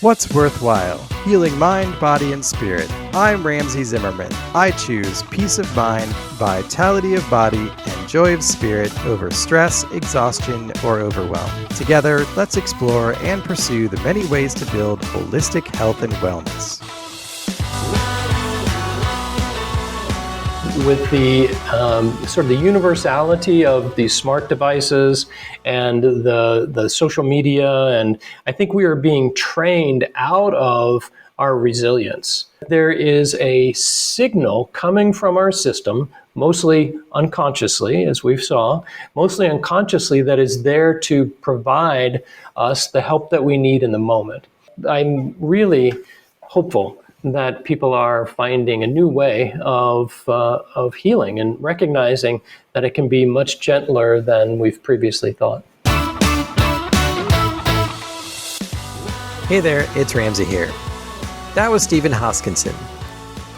What's worthwhile? Healing mind, body, and spirit. I'm Ramsey Zimmerman. I choose peace of mind, vitality of body, and joy of spirit over stress, exhaustion, or overwhelm. Together, let's explore and pursue the many ways to build holistic health and wellness. With the sort of the universality of these smart devices and the social media, and I think we are being trained out of our resilience. There is a signal coming from our system, mostly unconsciously, as we saw, mostly unconsciously, that is there to provide us the help that we need in the moment. I'm really hopeful that people are finding a new way of healing and recognizing that it can be much gentler than we've previously thought. Hey there, it's Ramsey here. That was Stephen Hoskinson.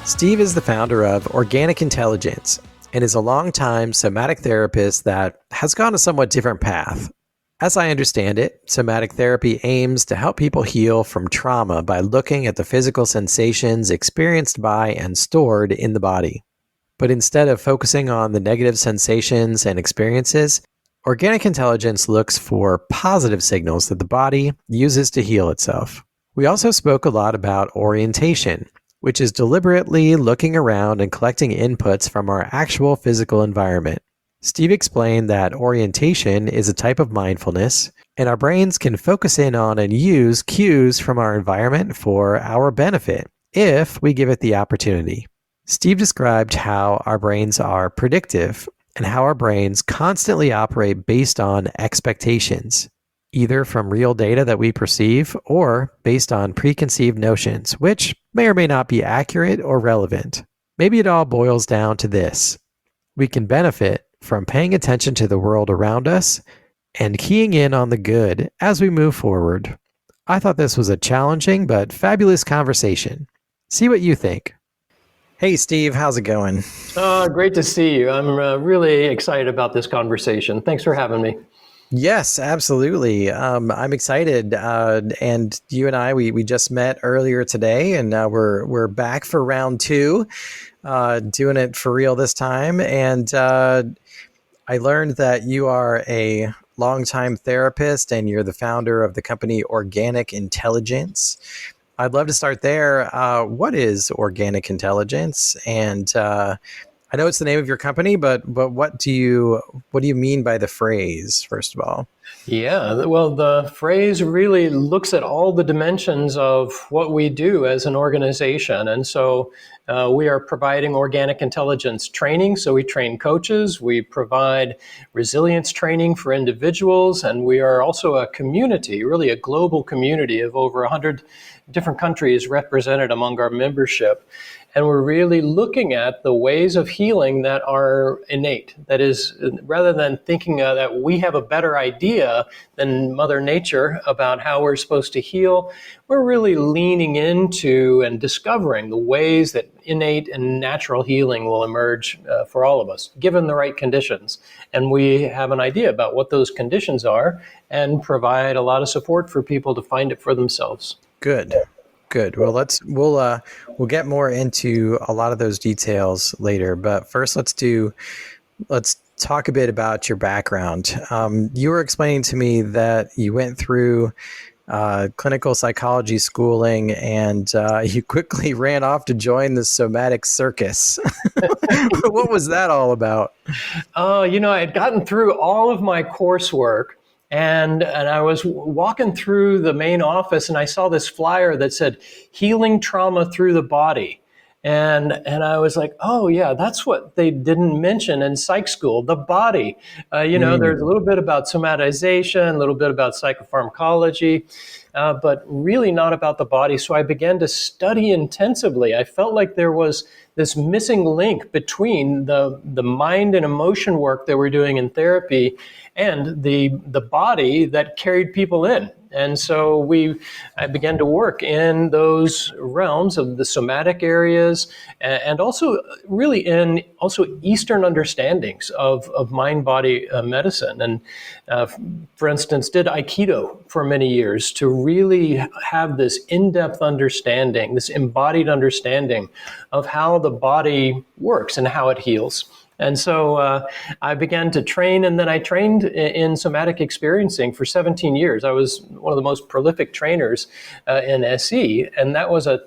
Steve is the founder of Organic Intelligence and is a longtime somatic therapist that has gone a somewhat different path. As I understand it, somatic therapy aims to help people heal from trauma by looking at the physical sensations experienced by and stored in the body. But instead of focusing on the negative sensations and experiences, Organic Intelligence looks for positive signals that the body uses to heal itself. We also spoke a lot about orientation, which is deliberately looking around and collecting inputs from our actual physical environment. Steve explained that orientation is a type of mindfulness, and our brains can focus in on and use cues from our environment for our benefit if we give it the opportunity. Steve described how our brains are predictive and how our brains constantly operate based on expectations, either from real data that we perceive or based on preconceived notions, which may or may not be accurate or relevant. Maybe it all boils down to this: we can benefit from paying attention to the world around us and keying in on the good as we move forward. I thought this was a challenging but fabulous conversation. See what you think. Hey Steve, how's it going? Great to see you. I'm really excited about this conversation. Thanks for having me. Yes, absolutely. I'm excited. And you and I, we just met earlier today, and now we're back for round two, doing it for real this time. And I learned that you are a longtime therapist and you're the founder of the company Organic Intelligence. I'd love to start there. What is Organic Intelligence? And I know it's the name of your company, but what do you mean by the phrase, first of all? Yeah, well, the phrase really looks at all the dimensions of what we do as an organization. And so we are providing organic intelligence training. So we train coaches, we provide resilience training for individuals, and we are also a community, really a global community of over 100 different countries represented among our membership. And we're really looking at the ways of healing that are innate. That is, rather than thinking that we have a better idea than Mother Nature about how we're supposed to heal, we're really leaning into and discovering the ways that innate and natural healing will emerge for all of us, given the right conditions. And we have an idea about what those conditions are and provide a lot of support for people to find it for themselves. Good. Well, we'll get more into a lot of those details later. But first, let's talk a bit about your background. You were explaining to me that you went through clinical psychology schooling, and you quickly ran off to join the somatic circus. What was that all about? I had gotten through all of my coursework. And I was walking through the main office and I saw this flyer that said healing trauma through the body. And I was like, oh yeah, that's what they didn't mention in psych school, the body. There's a little bit about somatization, a little bit about psychopharmacology, but really not about the body. So I began to study intensively. I felt like there was this missing link between the mind and emotion work that we're doing in therapy and the body that carried people in. And so I began to work in those realms of the somatic areas, and also really in also Eastern understandings of mind-body medicine. And for instance, did Aikido for many years to really have this in-depth understanding, this embodied understanding of how the body works and how it heals. And so I began to train, and then I trained in somatic experiencing for 17 years. I was one of the most prolific trainers in SE, and that was a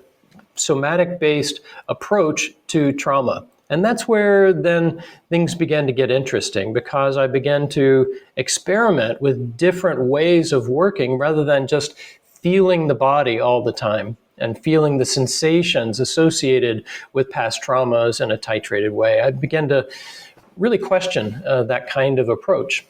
somatic-based approach to trauma. And that's where then things began to get interesting, because I began to experiment with different ways of working rather than just feeling the body all the time and feeling the sensations associated with past traumas in a titrated way. I began to really question that kind of approach.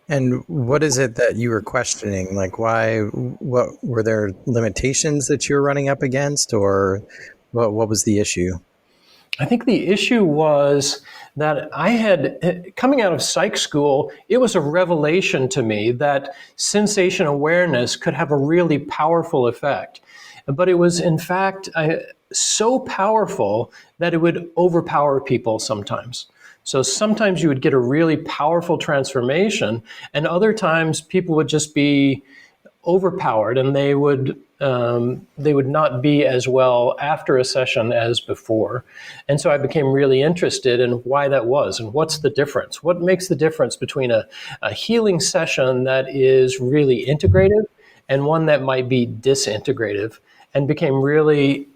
And what is it that you were questioning? Like, what were there limitations that you were running up against, or what was the issue? I think the issue was that I had, coming out of psych school, it was a revelation to me that sensation awareness could have a really powerful effect. But it was, in fact, so powerful that it would overpower people sometimes. So sometimes you would get a really powerful transformation, and other times people would just be overpowered, and they would not be as well after a session as before. And so I became really interested in why that was, and what's the difference? What makes the difference between a healing session that is really integrative and one that might be disintegrative, and became really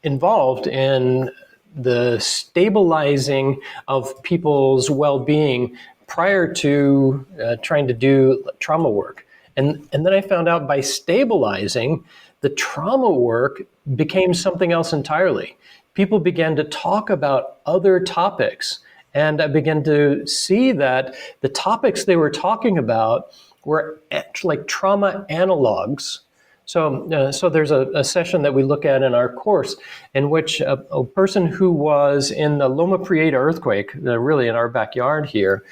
involved in the stabilizing of people's well-being prior to trying to do trauma work. And then I found out by stabilizing, the trauma work became something else entirely. People began to talk about other topics, and I began to see that the topics they were talking about were like trauma analogs. So there's a session that we look at in our course in which a person who was in the Loma Prieta earthquake, really in our backyard here,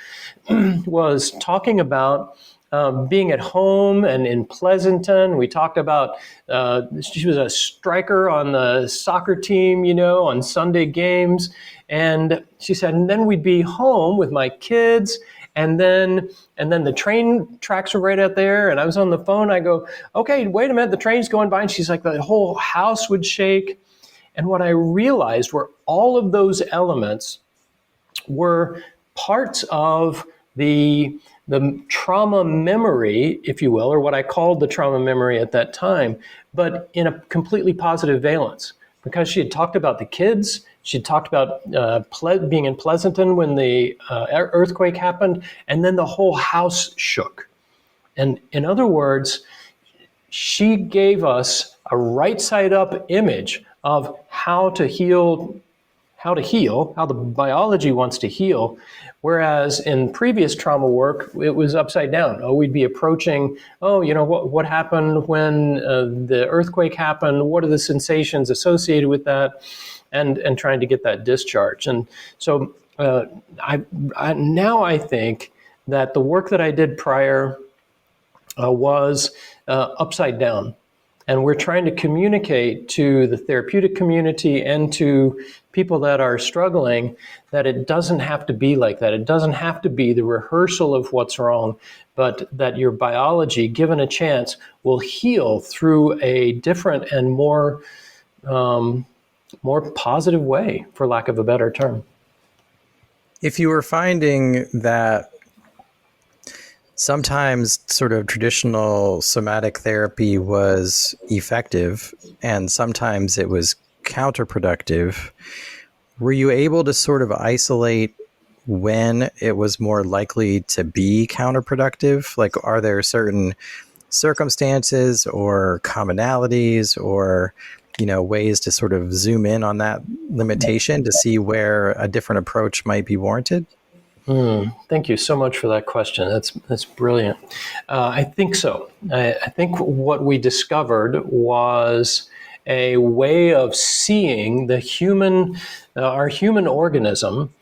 was talking about being at home and in Pleasanton. We talked about she was a striker on the soccer team, on Sunday games. And she said, and then we'd be home with my kids. And then the train tracks were right out there. And I was on the phone. I go, okay, wait a minute. The train's going by. And she's like, the whole house would shake. And what I realized were all of those elements were parts of the trauma memory, if you will, or what I called the trauma memory at that time, but in a completely positive valence. Because she had talked about the kids, she talked about being in Pleasanton when the earthquake happened, and then the whole house shook. And in other words, she gave us a right side up image of how to heal, how the biology wants to heal. Whereas in previous trauma work, it was upside down. We'd be approaching, what happened when the earthquake happened? What are the sensations associated with that? And trying to get that discharge. And so I think that the work that I did prior was upside down. And we're trying to communicate to the therapeutic community and to people that are struggling that it doesn't have to be like that. It doesn't have to be the rehearsal of what's wrong, but that your biology, given a chance, will heal through a different and more positive way, for lack of a better term. If you were finding that sometimes sort of traditional somatic therapy was effective and sometimes it was counterproductive, were you able to sort of isolate when it was more likely to be counterproductive? Like, are there certain circumstances or commonalities or ways to sort of zoom in on that limitation to see where a different approach might be warranted? Thank you so much for that question. That's brilliant. I think so. I think what we discovered was a way of seeing our human organism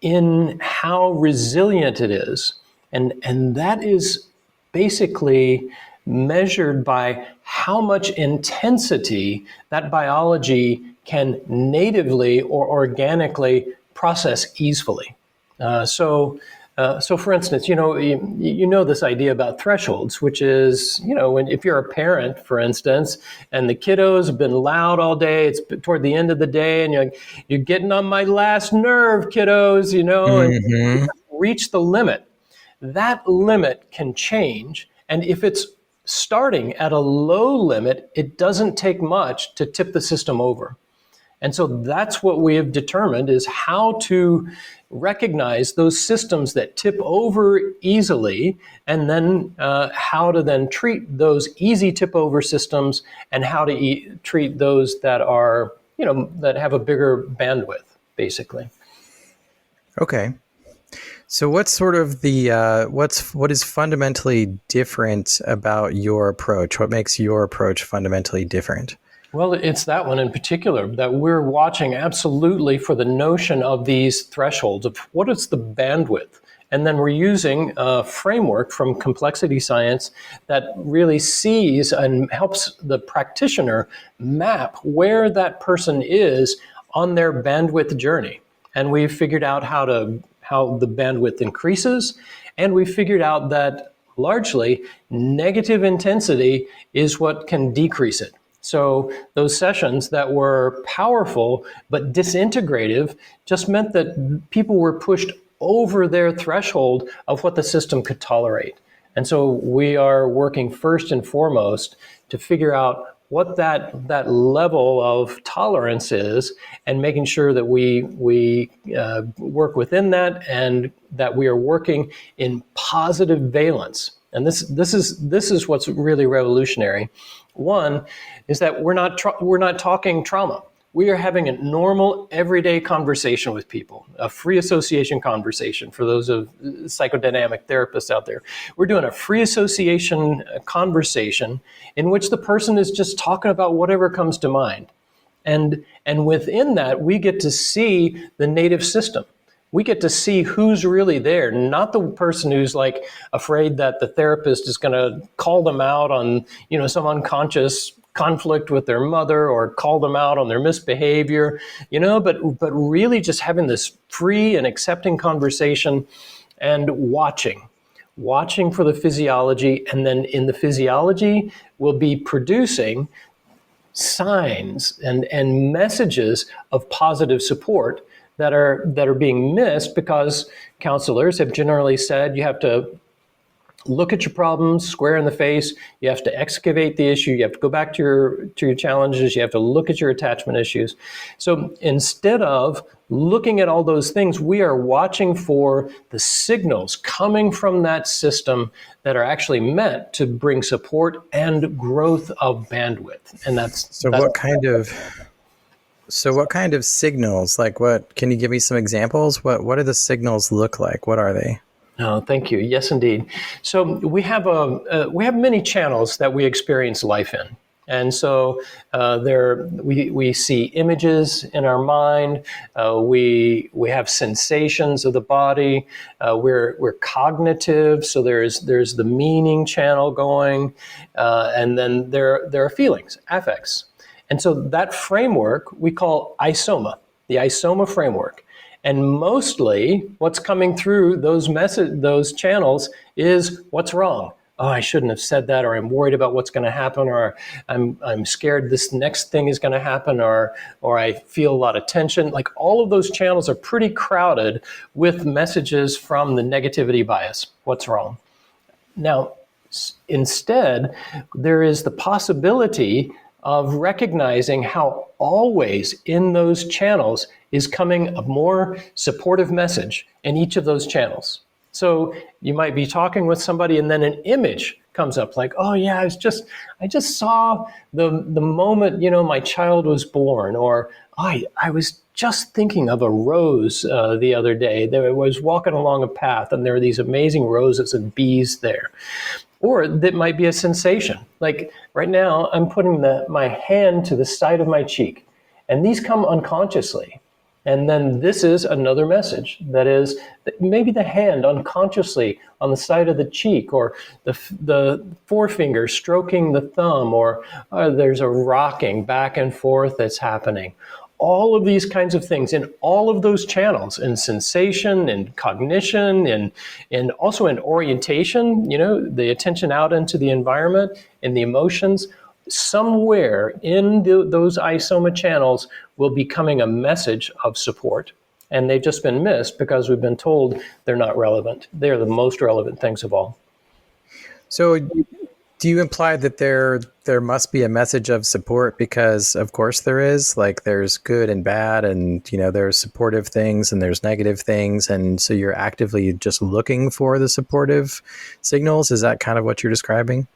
in how resilient it is, and that is basically measured by how much intensity that biology can natively or organically process easily. So for instance, you know this idea about thresholds, which is, if you're a parent, for instance, and the kiddos have been loud all day, it's toward the end of the day, and you're getting on my last nerve, kiddos, and Mm-hmm. reach the limit. That limit can change, and if it's starting at a low limit, it doesn't take much to tip the system over. And so that's what we have determined, is how to recognize those systems that tip over easily, and then how to then treat those easy tip over systems, and how to treat those that are, that have a bigger bandwidth, basically. Okay. So what's sort of the what is fundamentally different about your approach? What makes your approach fundamentally different? Well, it's that one in particular that we're watching absolutely for the notion of these thresholds of what is the bandwidth. And then we're using a framework from complexity science that really sees and helps the practitioner map where that person is on their bandwidth journey. And we've figured out how the bandwidth increases, and we figured out that largely negative intensity is what can decrease it. So those sessions that were powerful but disintegrative just meant that people were pushed over their threshold of what the system could tolerate. And so we are working first and foremost to figure out what that level of tolerance is, and making sure that we work within that, and that we are working in positive valence. And this is what's really revolutionary. One is that we're not talking trauma. We are having a normal, everyday conversation with people, a free association conversation for those of psychodynamic therapists out there. We're doing a free association conversation in which the person is just talking about whatever comes to mind. And within that, we get to see the native system. We get to see who's really there, not the person who's like afraid that the therapist is going to call them out on, some unconscious conflict with their mother, or call them out on their misbehavior, but really just having this free and accepting conversation, and watching for the physiology. And then in the physiology, we'll be producing signs and messages of positive support that are being missed, because counselors have generally said you have to look at your problems square in the face, you have to excavate the issue, you have to go back to your challenges, you have to look at your attachment issues. So instead of looking at all those things, we are watching for the signals coming from that system that are actually meant to bring support and growth of bandwidth. And what kind of signals, like what, can you give me some examples? What do the signals look like? What are they? Oh, thank you. Yes, indeed. So we have many channels that we experience life in. And so we see images in our mind. We have sensations of the body. We're cognitive. So there's the meaning channel going, and then there are feelings, affects. And so that framework we call ISOMA, the ISOMA framework. And mostly what's coming through those channels is what's wrong. Oh, I shouldn't have said that, or I'm worried about what's going to happen, or I'm scared this next thing is going to happen, or I feel a lot of tension. Like, all of those channels are pretty crowded with messages from the negativity bias. What's wrong? Now, instead, there is the possibility of recognizing how always in those channels is coming a more supportive message in each of those channels. So you might be talking with somebody, and then an image comes up like, oh yeah, I just saw the moment, my child was born, or I was just thinking of a rose the other day. I was walking along a path, and there were these amazing roses and bees there. Or that might be a sensation. Like right now, I'm putting my hand to the side of my cheek, and these come unconsciously. And then this is another message that is maybe the hand unconsciously on the side of the cheek, or the forefinger stroking the thumb, or there's a rocking back and forth that's happening. All of these kinds of things in all of those channels, in sensation, in cognition, and also in orientation, the attention out into the environment, in the emotions, somewhere in those isoma channels will be coming a message of support. And they've just been missed because we've been told they're not relevant. They're the most relevant things of all. So do you imply that there must be a message of support? Because of course there is, like there's good and bad, and there's supportive things and there's negative things, and so you're actively just looking for the supportive signals. Is that kind of what you're describing?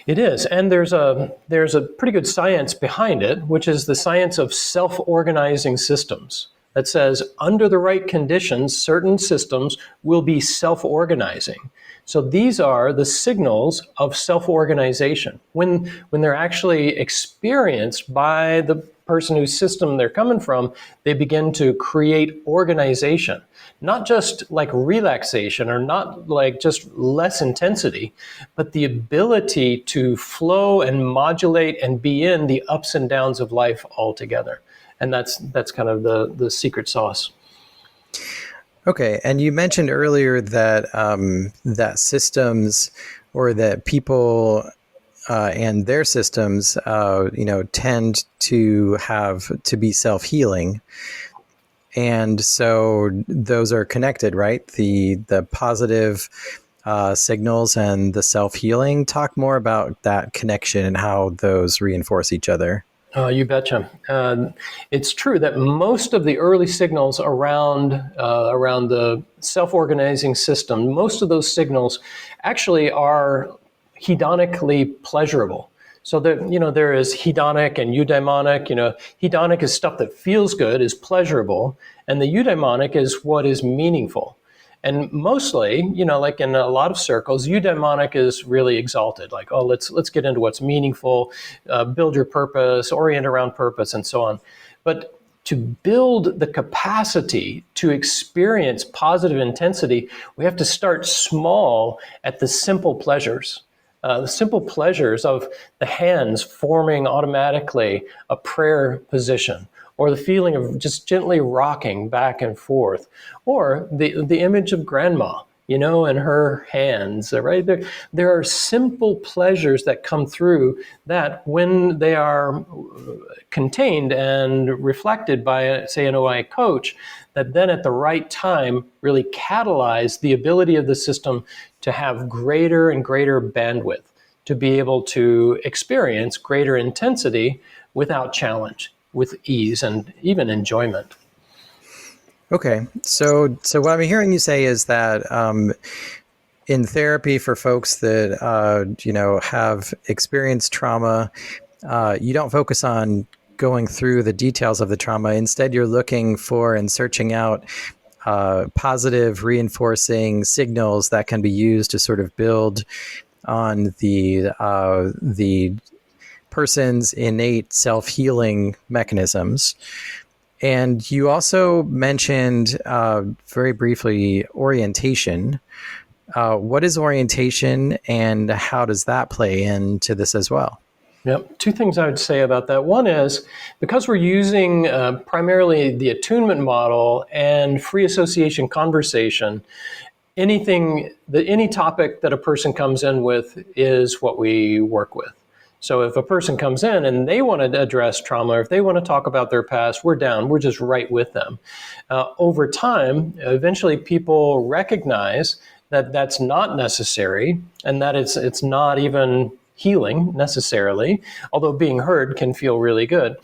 It is, and there's a pretty good science behind it, which is the science of self-organizing systems. That says under the right conditions, certain systems will be self-organizing. So these are the signals of self-organization. When they're actually experienced by the person whose system they're coming from, they begin to create organization. Not just like relaxation, or not like just less intensity, but the ability to flow and modulate and be in the ups and downs of life altogether. And that's kind of the secret sauce. Okay, and you mentioned earlier that that systems, or that people and their systems, tend to be self-healing, and so those are connected, right? The positive signals and the self-healing. Talk more about that connection and how those reinforce each other. You betcha. It's true that most of the early signals around the self-organizing system, most of those signals actually are hedonically pleasurable. So there is hedonic and eudaimonic. Hedonic is stuff that feels good, is pleasurable, and the eudaimonic is what is meaningful. And mostly, like in a lot of circles, eudaimonic is really exalted. Like, oh, let's get into what's meaningful, build your purpose, orient around purpose, and so on. But to build the capacity to experience positive intensity, we have to start small at the simple pleasures. The simple pleasures of the hands forming automatically a prayer position, or the feeling of just gently rocking back and forth, or the image of grandma, and her hands, right? There are simple pleasures that come through that, when they are contained and reflected by, say, an OI coach, that then at the right time really catalyze the ability of the system to have greater and greater bandwidth, to be able to experience greater intensity without challenge, with ease and even enjoyment. Okay, so what I'm hearing you say is that in therapy for folks that have experienced trauma, you don't focus on going through the details of the trauma. Instead, you're looking for and searching out positive, reinforcing signals that can be used to sort of build on the person's innate self-healing mechanisms. And you also mentioned very briefly orientation. What is orientation, and how does that play into this as well? Yep. Two things I would say about that. One is, because we're using primarily the attunement model and free association conversation, any topic that a person comes in with is what we work with. So if a person comes in and they want to address trauma, or if they want to talk about their past, we're down. We're just right with them. Over time, eventually people recognize that that's not necessary, and that it's not even healing necessarily, although being heard can feel really good.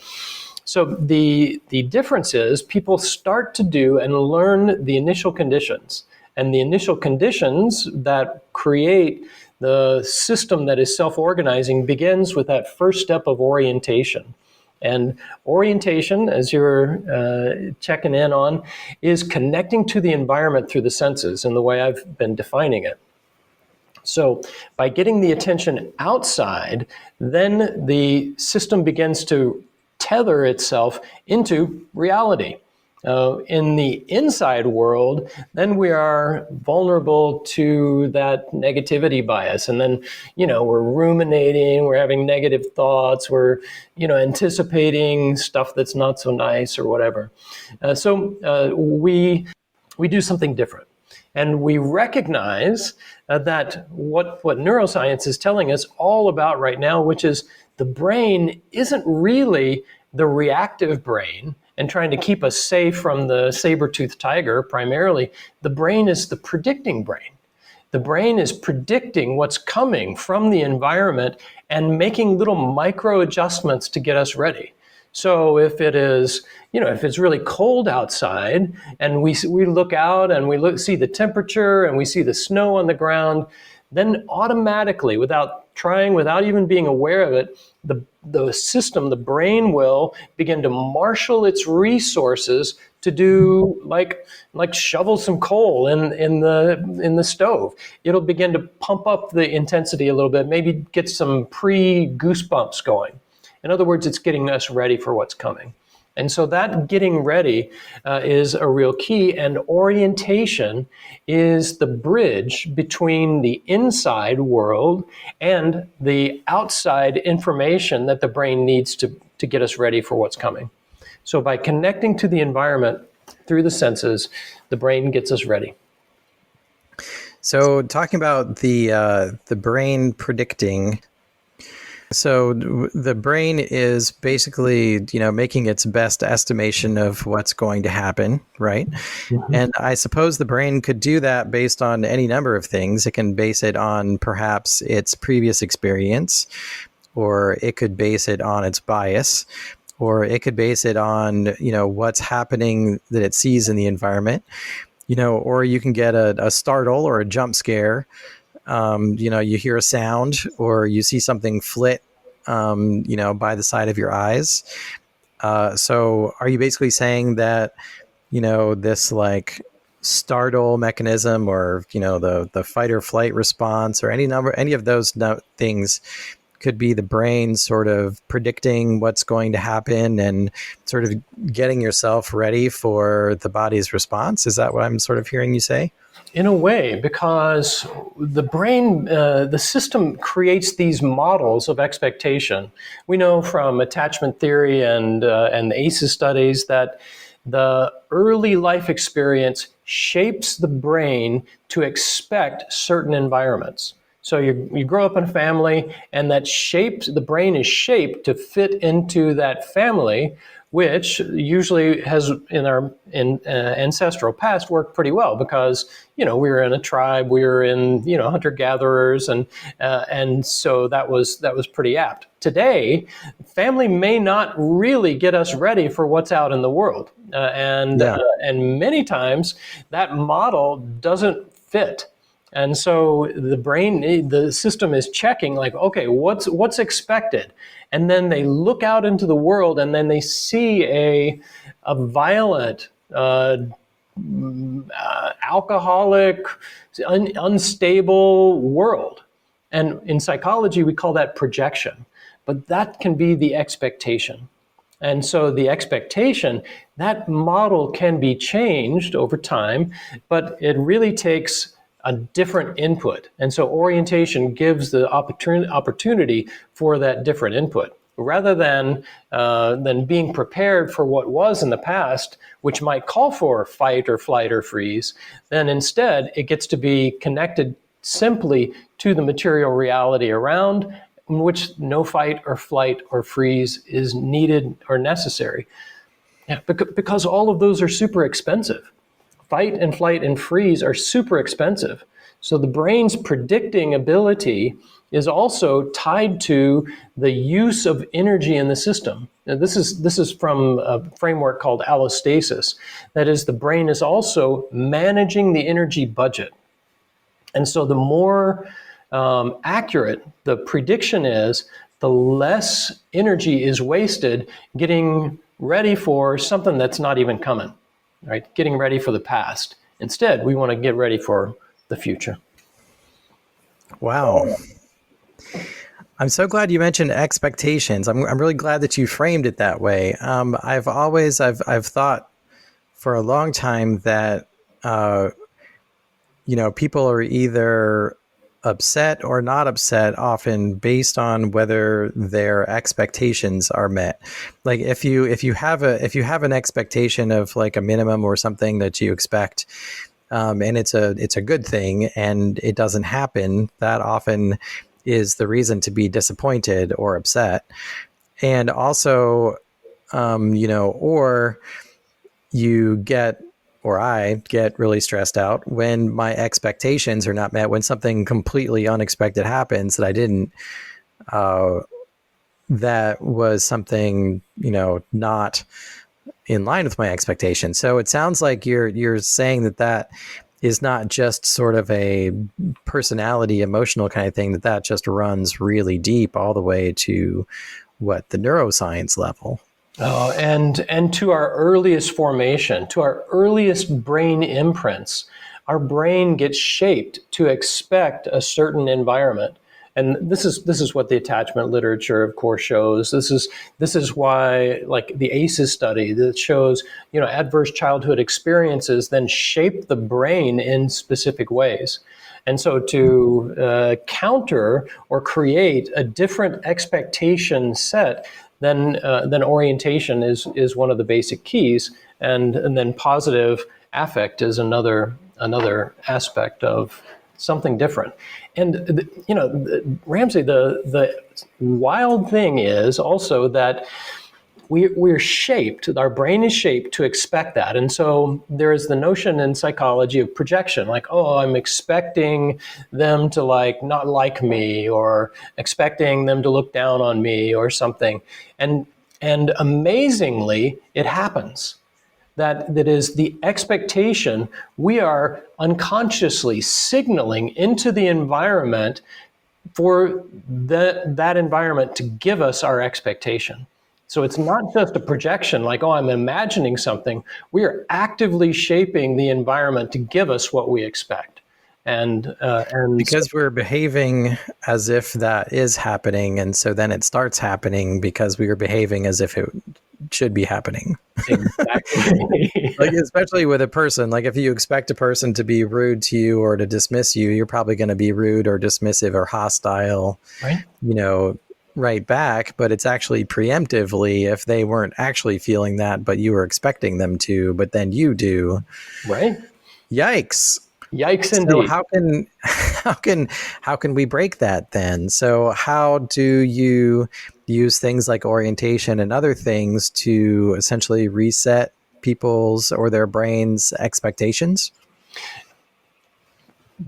So the difference is, people start to do and learn the initial conditions. And the initial conditions that create the system that is self-organizing begins with that first step of orientation. And orientation, as you're checking in on, is connecting to the environment through the senses in the way I've been defining it. So by getting the attention outside, then the system begins to tether itself into reality. In the inside world, then we are vulnerable to that negativity bias. And then, we're ruminating, we're having negative thoughts, we're, anticipating stuff that's not so nice or whatever. So we do something different. And we recognize that what neuroscience is telling us all about right now, which is the brain isn't really the reactive brain and trying to keep us safe from the saber-toothed tiger primarily. The brain is the predicting brain. The brain is predicting what's coming from the environment and making little micro adjustments to get us ready. So if it is, if it's really cold outside and we look out and see the temperature and we see the snow on the ground, then automatically, without trying, without even being aware of it, the system, the brain will begin to marshal its resources to do like shovel some coal in the stove. It'll begin to pump up the intensity a little bit, maybe get some pre-goosebumps going. In other words, it's getting us ready for what's coming. And so that getting ready is a real key, and orientation is the bridge between the inside world and the outside information that the brain needs to get us ready for what's coming. So by connecting to the environment through the senses, the brain gets us ready. So talking about the brain predicting. So the brain is basically, making its best estimation of what's going to happen, right? Mm-hmm. And I suppose the brain could do that based on any number of things. It can base it on perhaps its previous experience, or it could base it on its bias, or it could base it on, what's happening that it sees in the environment, or you can get a startle or a jump scare. You hear a sound or you see something flit, by the side of your eyes. So are you basically saying that, this like startle mechanism or, the fight or flight response or any of those things could be the brain sort of predicting what's going to happen and sort of getting yourself ready for the body's response? Is that what I'm sort of hearing you say? In a way, because the brain, the system creates these models of expectation. We know from attachment theory and the ACEs studies that the early life experience shapes the brain to expect certain environments. So you grow up in a family, and the brain is shaped to fit into that family, which usually has in our ancestral past worked pretty well because we were in a tribe, we were in hunter gatherers, and so that was pretty apt. Today, family may not really get us ready for what's out in the world, and many times that model doesn't fit. And so the system is checking like, okay, what's expected? And then they look out into the world and then they see a violent, alcoholic, unstable world. And in psychology, we call that projection. But that can be the expectation. And so the expectation, that model can be changed over time, but it really takes a different input. And so orientation gives the opportunity for that different input. Rather than being prepared for what was in the past, which might call for fight or flight or freeze, then instead it gets to be connected simply to the material reality around, in which no fight or flight or freeze is needed or necessary. Yeah, because all of those are super expensive. Fight and flight and freeze are super expensive. So the brain's predicting ability is also tied to the use of energy in the system. Now, this is from a framework called allostasis. That is, the brain is also managing the energy budget. And so the more accurate the prediction is, the less energy is wasted getting ready for something that's not even coming. Right? Getting ready for the past. Instead, we want to get ready for the future. Wow. I'm so glad you mentioned expectations. I'm really glad that you framed it that way. I've thought for a long time that people are either upset or not upset, often based on whether their expectations are met. Like if you have an expectation of like a minimum or something that you expect, and it's a good thing, and it doesn't happen, that often is the reason to be disappointed or upset. And also, or you get or I get really stressed out when my expectations are not met, when something completely unexpected happens that I didn't, that was something, not in line with my expectations. So it sounds like you're saying that is not just sort of a personality, emotional kind of thing, that just runs really deep all the way to what, the neuroscience level. Oh, and to our earliest formation, to our earliest brain imprints, our brain gets shaped to expect a certain environment. And this is what the attachment literature, of course, shows. This is why, like the ACEs study that shows, adverse childhood experiences then shape the brain in specific ways. And so to counter or create a different expectation set, then orientation is one of the basic keys, and then positive affect is another aspect of something different. And Ramsey, the wild thing is also that we're shaped, our brain is shaped to expect that. And so there is the notion in psychology of projection, like, oh, I'm expecting them to not like me, or expecting them to look down on me or something. And amazingly, it happens. That is the expectation. We are unconsciously signaling into the environment for that environment to give us our expectation. So it's not just a projection, like, oh, I'm imagining something. We are actively shaping the environment to give us what we expect. And because we're behaving as if that is happening, and so then it starts happening because we are behaving as if it should be happening. Exactly. Like, especially with a person, like if you expect a person to be rude to you or to dismiss you, you're probably going to be rude or dismissive or hostile, right? Right back. But it's actually preemptively, if they weren't actually feeling that, but you were expecting them to, but then you do. Right. Yikes. Yikes, So indeed. how can we break that then? So how do you use things like orientation and other things to essentially reset people's or their brains' expectations?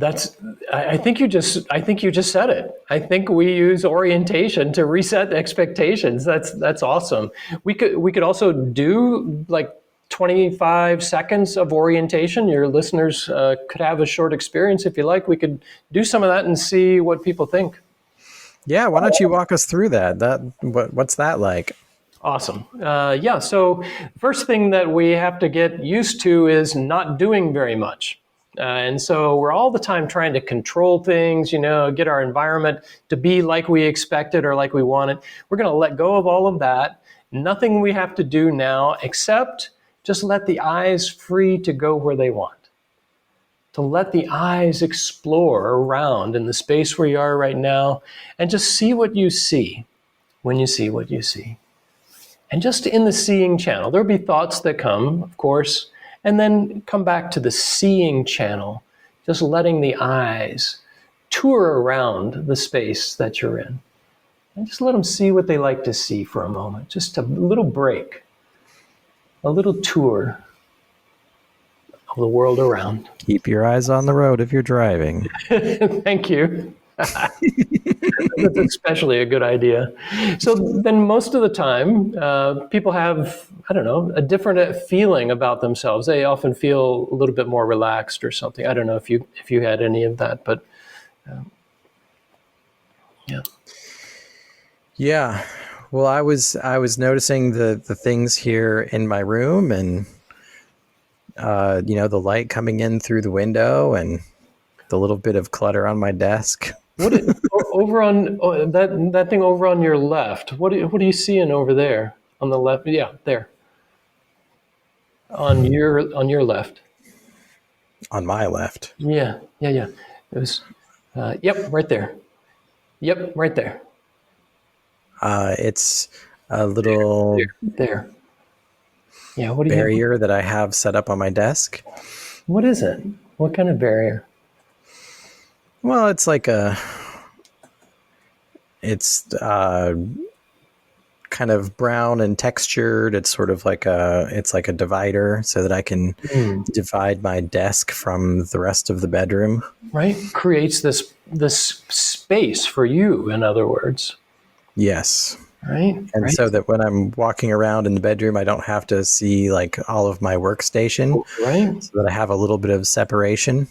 I think you just said it. I think we use orientation to reset expectations. That's awesome. We could also do like 25 seconds of orientation. Your listeners could have a short experience if you like. We could do some of that and see what people think. Yeah, why don't you walk us through that? What's that like? Awesome. Yeah. So first thing that we have to get used to is not doing very much. And so we're all the time trying to control things, get our environment to be like we expected or like we wanted. We're going to let go of all of that. Nothing we have to do now except just let the eyes free to go where they want. To let the eyes explore around in the space where you are right now, and just see what you see when you see what you see. And just in the seeing channel, there'll be thoughts that come, of course, and then come back to the seeing channel, just letting the eyes tour around the space that you're in. And just let them see what they like to see for a moment. Just a little break, a little tour of the world around. Keep your eyes on the road if you're driving. Thank you. That's especially a good idea. So then most of the time, people have, I don't know, a different feeling about themselves. They often feel a little bit more relaxed or something. I don't know if you had any of that, but yeah. Yeah. Well, I was noticing the things here in my room, and the light coming in through the window, and the little bit of clutter on my desk. Over on that thing over on your left? What are you seeing over there on the left? Yeah, there. On your left. On my left. Yeah, yeah, yeah. It was. Yep, right there. Yep, right there. It's a little There. Yeah. What do you? barrier that I have set up on my desk. What is it? What kind of barrier? Well, it's kind of brown and textured. It's sort of it's like a divider so that I can divide my desk from the rest of the bedroom. Right. Creates this space for you. In other words. Yes. Right. And Right. so that when I'm walking around in the bedroom, I don't have to see like all of my workstation, Right. so that I have a little bit of separation.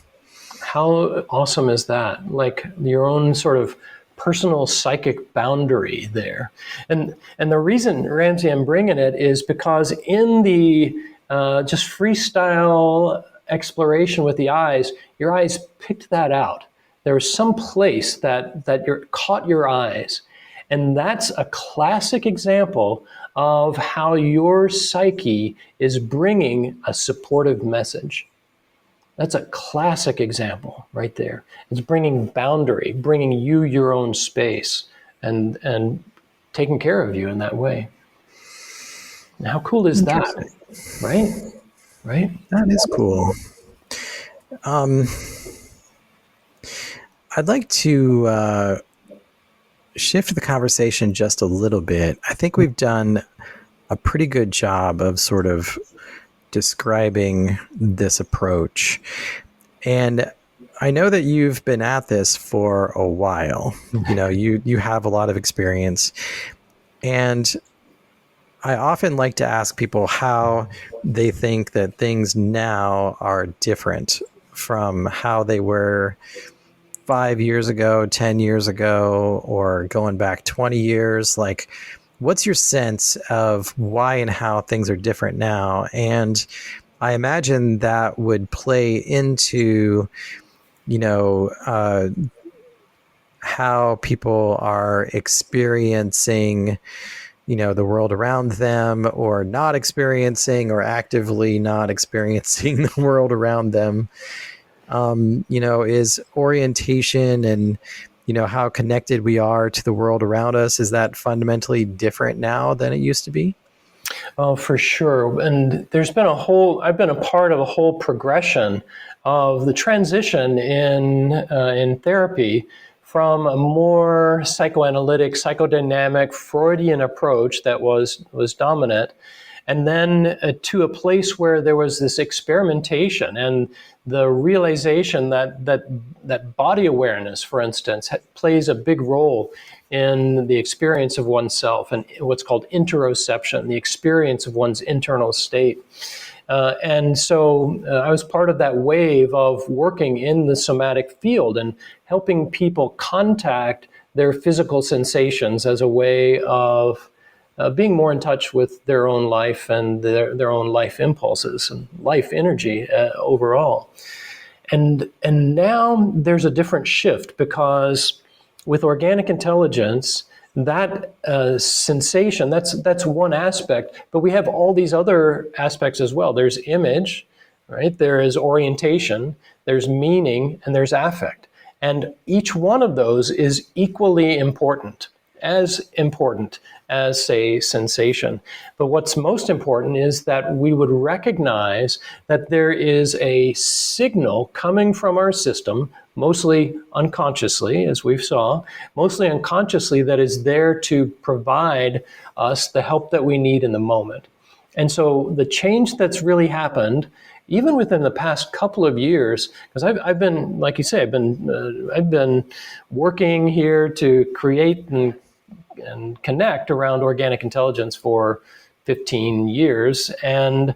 How awesome is that? Like your own sort of personal psychic boundary there. And the reason, Ramsey, I'm bringing it is because in the just freestyle exploration with the eyes, your eyes picked that out. There was some place that caught your eyes. And that's a classic example of how your psyche is bringing a supportive message. That's a classic example right there. It's bringing boundary, bringing you your own space, and taking care of you in that way. And how cool is that, right? Right? That is cool. I'd like to shift the conversation just a little bit. I think we've done a pretty good job of sort of describing this approach. And I know that you've been at this for a while. You know, you have a lot of experience. And I often like to ask people how they think that things now are different from how they were 5 years ago, 10 years ago, or going back 20 years. Like, what's your sense of why and how things are different now? And I imagine that would play into, how people are experiencing, the world around them, or not experiencing, or actively not experiencing the world around them. Is orientation and, how connected we are to the world around us, is that fundamentally different now than it used to be? Oh, for sure. And I've been a part of a whole progression of the transition in therapy from a more psychoanalytic, psychodynamic, Freudian approach that was dominant, and then to a place where there was this experimentation and the realization that body awareness, for instance, plays a big role in the experience of oneself and what's called interoception, the experience of one's internal state. And so I was part of that wave of working in the somatic field and helping people contact their physical sensations as a way of being more in touch with their own life and their own life impulses and life energy overall. And now there's a different shift, because with organic intelligence, that sensation, that's one aspect, but we have all these other aspects as well. There's image, right? There is orientation, there's meaning, and there's affect. And each one of those is equally important as, say, sensation. But what's most important is that we would recognize that there is a signal coming from our system, mostly unconsciously, as we saw, mostly unconsciously, that is there to provide us the help that we need in the moment. And so the change that's really happened, even within the past couple of years, because I've been, like you say, I've been working here to create and connect around organic intelligence for 15 years, and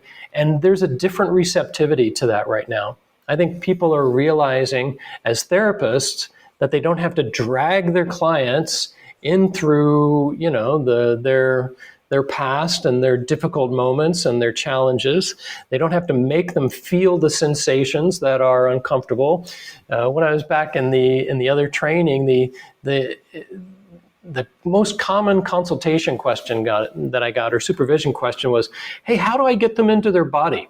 there's a different receptivity to that right now. I think people are realizing, as therapists, that they don't have to drag their clients in through, their past and their difficult moments and their challenges. They don't have to make them feel the sensations that are uncomfortable. When I was back in the other training, the most common consultation question that I got, or supervision question, was, "Hey, how do I get them into their body?"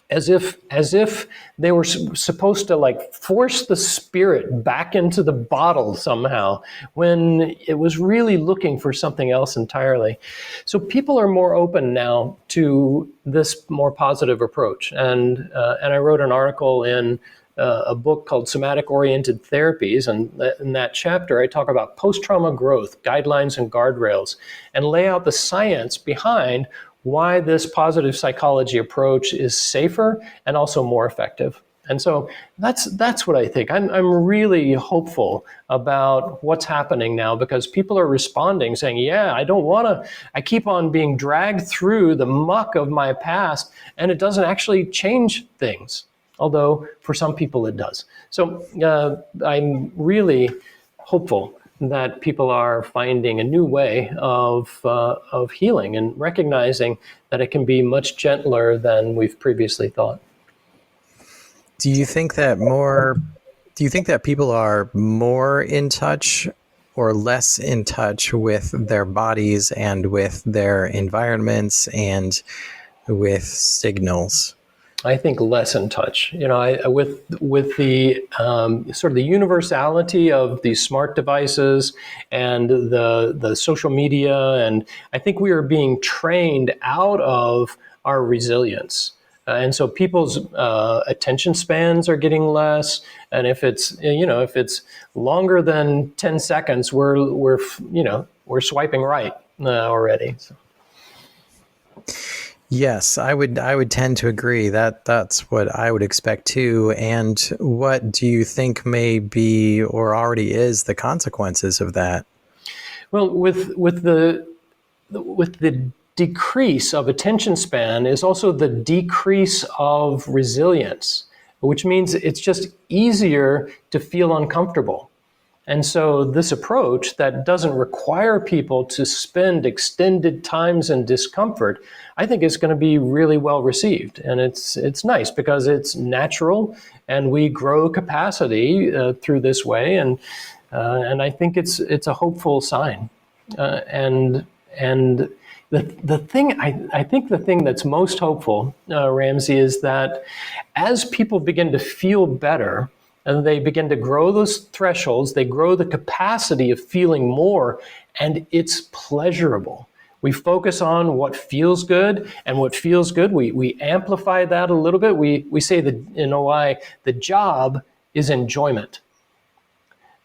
As if they were supposed to like force the spirit back into the bottle somehow, when it was really looking for something else entirely. So people are more open now to this more positive approach, and I wrote an article in a book called Somatic Oriented Therapies, and in that chapter I talk about post-trauma growth guidelines and guardrails, and lay out the science behind why this positive psychology approach is safer and also more effective. And so that's what I think. I'm really hopeful about what's happening now, because people are responding, saying, "Yeah, I don't want to. I keep on being dragged through the muck of my past, and it doesn't actually change things." Although for some people it does. So I'm really hopeful that people are finding a new way of healing, and recognizing that it can be much gentler than we've previously thought. Do you think that people are more in touch or less in touch with their bodies and with their environments and with signals? I think less in touch. With the sort of the universality of these smart devices and the social media, and I think we are being trained out of our resilience. And so people's attention spans are getting less, and if it's longer than 10 seconds, we're swiping right already. So. Yes, I would tend to agree that that's what I would expect too. And what do you think may be or already is the consequences of that? Well, with the decrease of attention span is also the decrease of resilience, which means it's just easier to feel uncomfortable. And so this approach that doesn't require people to spend extended times in discomfort, I think is going to be really well received. And it's nice because it's natural, and we grow capacity through this way. And I think it's a hopeful sign. And the thing, I think the thing that's most hopeful, Ramsey, is that as people begin to feel better, and they begin to grow those thresholds, they grow the capacity of feeling more, and it's pleasurable. We focus on what feels good, and what feels good, we amplify that a little bit. We say that in OI, the job is enjoyment.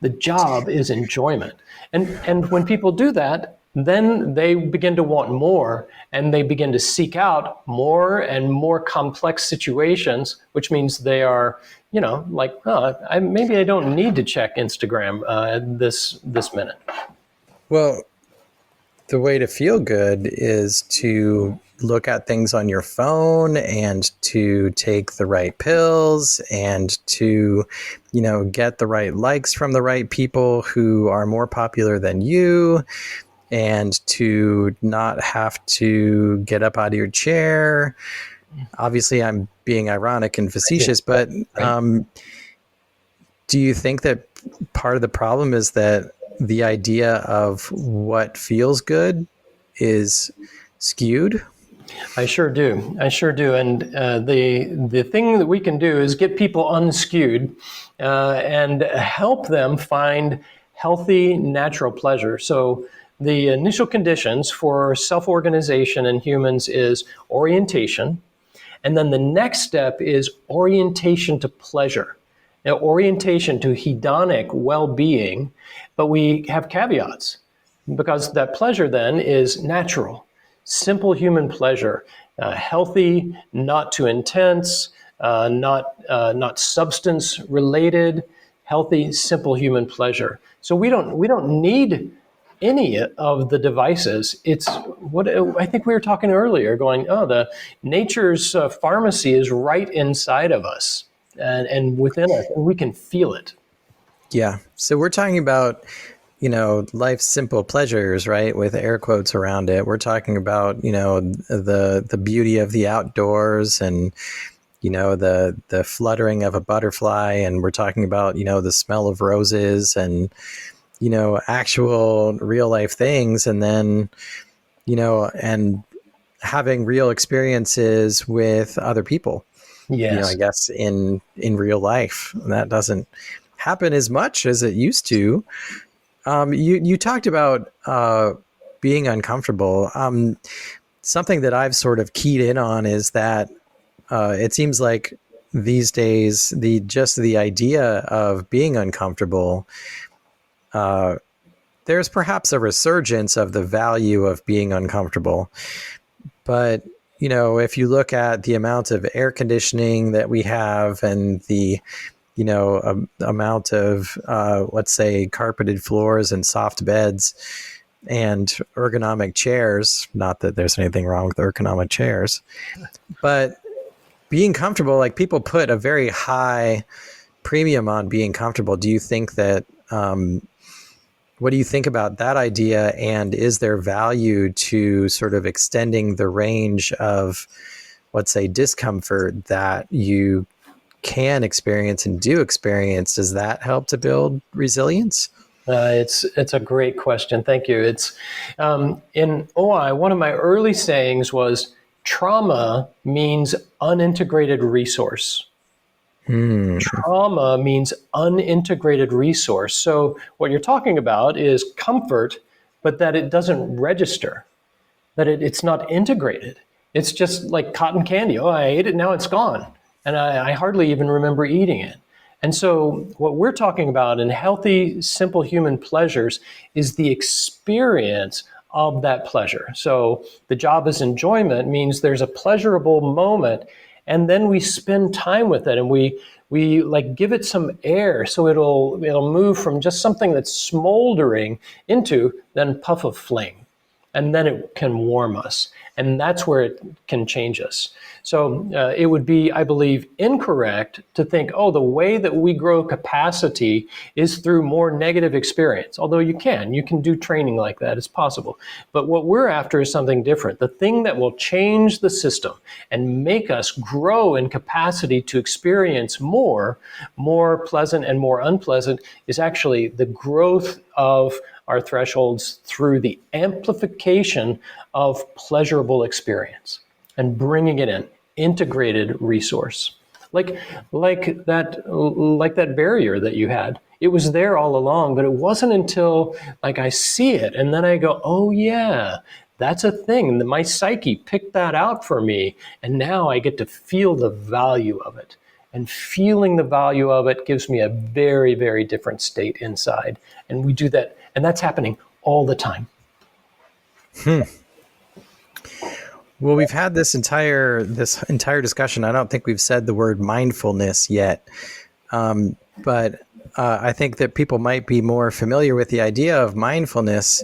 The job is enjoyment. And when people do that, then they begin to want more, and they begin to seek out more and more complex situations, which means they are, like, maybe I don't need to check Instagram this minute. Well, the way to feel good is to look at things on your phone and to take the right pills and to, get the right likes from the right people who are more popular than you, and to not have to get up out of your chair. Obviously, I'm being ironic and facetious, but do you think that part of the problem is that the idea of what feels good is skewed? I sure do. And the thing that we can do is get people unskewed and help them find healthy, natural pleasure. So the initial conditions for self-organization in humans is orientation. And then the next step is orientation to pleasure. Now, orientation to hedonic well-being, but we have caveats, because that pleasure then is natural, simple human pleasure, healthy, not too intense, not substance related, healthy, simple human pleasure. So we don't need any of the devices. It's what I think we were talking earlier, going, the nature's pharmacy is right inside of us and within us, and we can feel it. Yeah. So we're talking about, life's simple pleasures, right? With air quotes around it. We're talking about, the beauty of the outdoors, and, the fluttering of a butterfly. And we're talking about, the smell of roses, and, actual real life things, and then, and having real experiences with other people, I Yes. guess in real life. That doesn't happen as much as it used to. You talked about being uncomfortable. Something that I've sort of keyed in on is that it seems like these days the idea of being uncomfortable, there's perhaps a resurgence of the value of being uncomfortable. But if you look at the amount of air conditioning that we have, and the amount of let's say carpeted floors and soft beds and ergonomic chairs, not that there's anything wrong with ergonomic chairs, but being comfortable, like, people put a very high premium on being comfortable. Do you think that what do you think about that idea, and is there value to sort of extending the range of, let's say, discomfort that you can experience and do experience? Does that help to build resilience? It's a great question. Thank you. It's in OI. One of my early sayings was, trauma means unintegrated resource. Trauma means unintegrated resource. So what you're talking about is comfort, but that it doesn't register, that it's not integrated. It's just like cotton candy. Oh, I ate it, now it's gone. And I hardly even remember eating it. And so what we're talking about in healthy, simple human pleasures is the experience of that pleasure. So the job as enjoyment means there's a pleasurable moment, and then we spend time with it, and we like give it some air so it'll move from just something that's smoldering into then puff of flame, and then it can warm us, and that's where it can change us. So it would be, I believe, incorrect to think, oh, the way that we grow capacity is through more negative experience. Although you can do training like that, it's possible. But what we're after is something different. The thing that will change the system and make us grow in capacity to experience more pleasant and more unpleasant, is actually the growth of our thresholds through the amplification of pleasurable experience and bringing it in, integrated resource. Like that barrier that you had. It was there all along, but it wasn't until like I see it and then I go, oh yeah, that's a thing. My psyche picked that out for me, and now I get to feel the value of it. And feeling the value of it gives me a very, very different state inside. And we do that, and that's happening all the time. Well, we've had this entire discussion. I don't think we've said the word mindfulness yet, but I think that people might be more familiar with the idea of mindfulness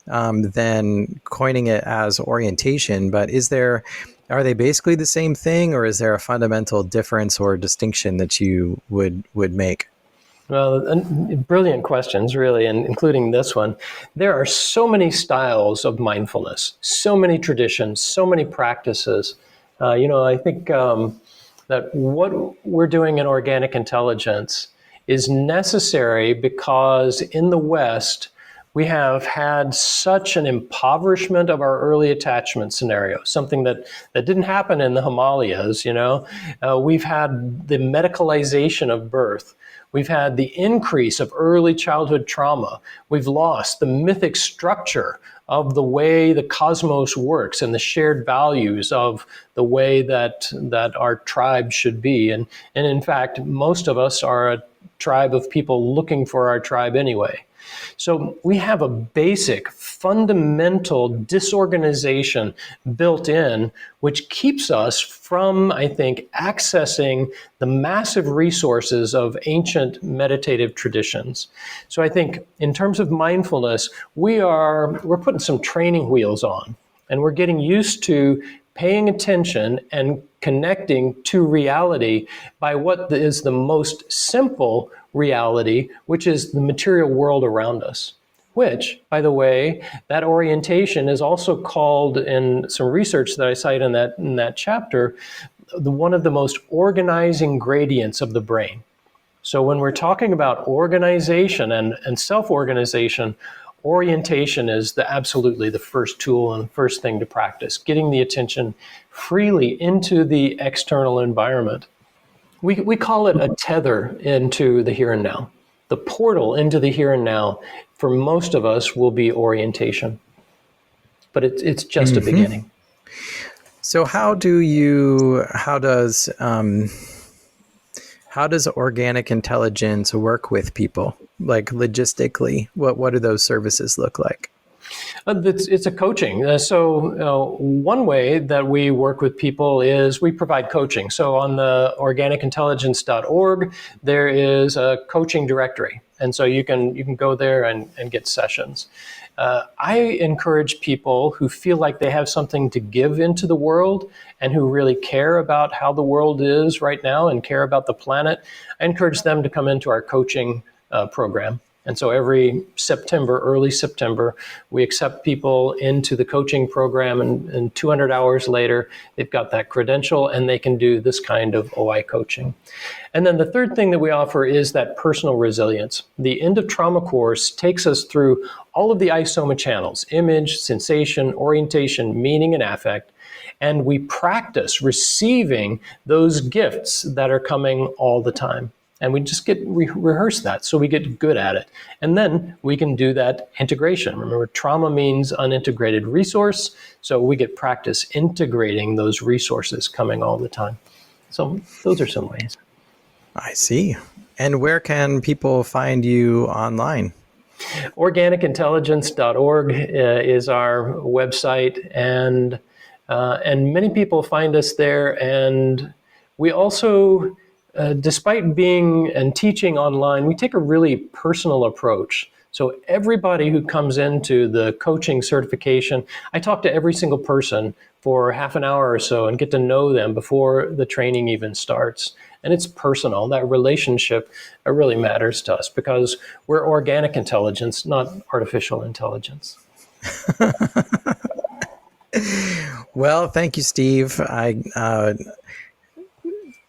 than coining it as orientation. But are they basically the same thing, or is there a fundamental difference or distinction that you would make? Well, brilliant questions, really, and including this one. There are so many styles of mindfulness, so many traditions, so many practices. I think that what we're doing in organic intelligence is necessary because in the West, we have had such an impoverishment of our early attachment scenario, something that didn't happen in the Himalayas. We've had the medicalization of birth. We've had the increase of early childhood trauma. We've lost the mythic structure of the way the cosmos works and the shared values of the way that our tribe should be. And in fact, most of us are a tribe of people looking for our tribe anyway. So we have a basic, fundamental disorganization built in, which keeps us from, I think, accessing the massive resources of ancient meditative traditions. So I think in terms of mindfulness, we're putting some training wheels on, and we're getting used to paying attention and connecting to reality by what is the most simple reality, which is the material world around us. Which, by the way, that orientation is also called, in some research that I cite in that chapter, one of the most organizing gradients of the brain. So when we're talking about organization and self-organization, orientation is absolutely the first tool and the first thing to practice, getting the attention freely into the external environment. We call it a tether into the here and now. The portal into the here and now, for most of us, will be orientation. But it's just a beginning. So how does organic intelligence work with people? Like logistically, what do those services look like? It's a coaching. One way that we work with people is we provide coaching. So on the organicintelligence.org, there is a coaching directory. And so you can go there and get sessions. I encourage people who feel like they have something to give into the world and who really care about how the world is right now and care about the planet. I encourage them to come into our coaching program. And so every September, early September, we accept people into the coaching program, and 200 hours later, they've got that credential and they can do this kind of OI coaching. And then the third thing that we offer is that personal resilience. The End of Trauma course takes us through all of the ISOMA channels: image, sensation, orientation, meaning, and affect. And we practice receiving those gifts that are coming all the time. And we just rehearse that so we get good at it. And then we can do that integration. Remember, trauma means unintegrated resource. So we get practice integrating those resources coming all the time. So those are some ways. I see. And where can people find you online? Organicintelligence.org is our website. And many people find us there. And we also... despite being and teaching online, we take a really personal approach. So everybody who comes into the coaching certification, I talk to every single person for half an hour or so and get to know them before the training even starts. And it's personal. That relationship really matters to us because we're organic intelligence, not artificial intelligence. Well, thank you, Steve.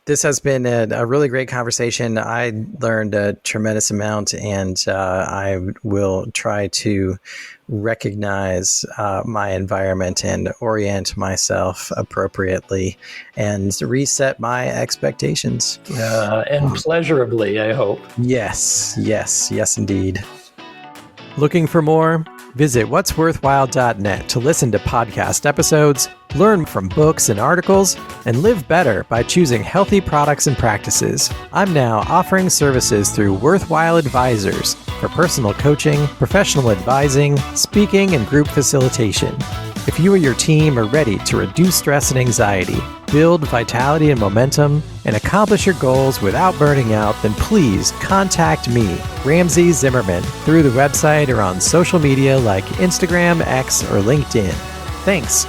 This has been a really great conversation. I learned a tremendous amount, and I will try to recognize my environment and orient myself appropriately and reset my expectations. And pleasurably, I hope. Yes, indeed. Looking for more? Visit what'sworthwhile.net to listen to podcast episodes, learn from books and articles, and live better by choosing healthy products and practices. I'm now offering services through Worthwhile Advisors for personal coaching, professional advising, speaking, and group facilitation. If you or your team are ready to reduce stress and anxiety, build vitality and momentum, and accomplish your goals without burning out, then please contact me, Ramsey Zimmerman, through the website or on social media like Instagram, X, or LinkedIn. Thanks.